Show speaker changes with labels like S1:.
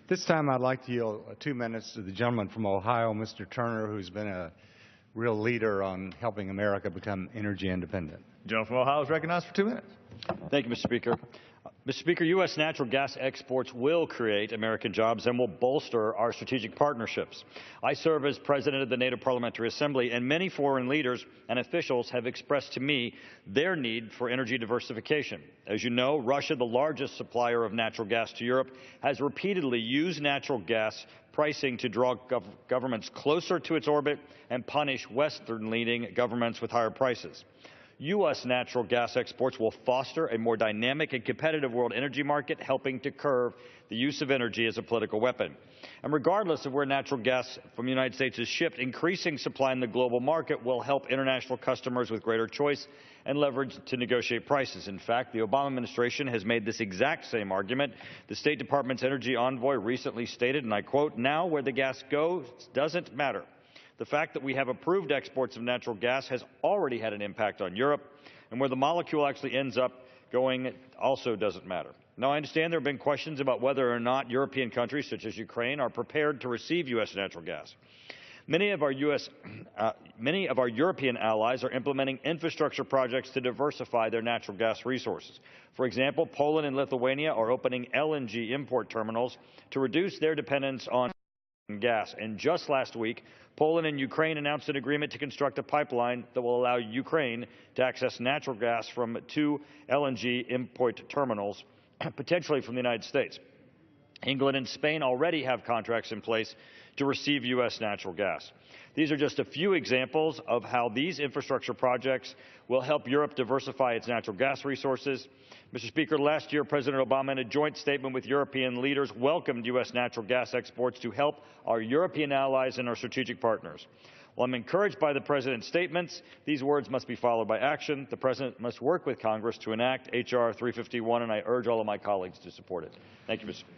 S1: This time I'd like to yield 2 minutes to the gentleman from Ohio, Mr. Turner, who's been a real leader on helping America become energy independent.
S2: The gentleman from Ohio is recognized for 2 minutes.
S3: Thank you, Mr. Speaker. Mr. Speaker, U.S. natural gas exports will create American jobs and will bolster our strategic partnerships. I serve as president of the NATO Parliamentary Assembly, and many foreign leaders and officials have expressed to me their need for energy diversification. As you know, Russia, the largest supplier of natural gas to Europe, has repeatedly used natural gas pricing to draw governments closer to its orbit and punish Western-leaning governments with higher prices. U.S. natural gas exports will foster a more dynamic and competitive world energy market, helping to curb the use of energy as a political weapon. And regardless of where natural gas from the United States is shipped, increasing supply in the global market will help international customers with greater choice and leverage to negotiate prices. In fact, the Obama administration has made this exact same argument. The State Department's energy envoy recently stated, and I quote, "Now where the gas goes doesn't matter. The fact that we have approved exports of natural gas has already had an impact on Europe, and where the molecule actually ends up going also doesn't matter." Now, I understand there have been questions about whether or not European countries, such as Ukraine, are prepared to receive U.S. natural gas. Many of our European allies are implementing infrastructure projects to diversify their natural gas resources. For example, Poland and Lithuania are opening LNG import terminals to reduce their dependence on gas. And just last week, Poland and Ukraine announced an agreement to construct a pipeline that will allow Ukraine to access natural gas from 2 LNG import terminals, potentially from the United States. England and Spain already have contracts in place to receive U.S. natural gas. These are just a few examples of how these infrastructure projects will help Europe diversify its natural gas resources. Mr. Speaker, last year, President Obama, in a joint statement with European leaders, welcomed U.S. natural gas exports to help our European allies and our strategic partners. While I'm encouraged by the President's statements, these words must be followed by action. The President must work with Congress to enact H.R. 351, and I urge all of my colleagues to support it. Thank you, Mr. Speaker.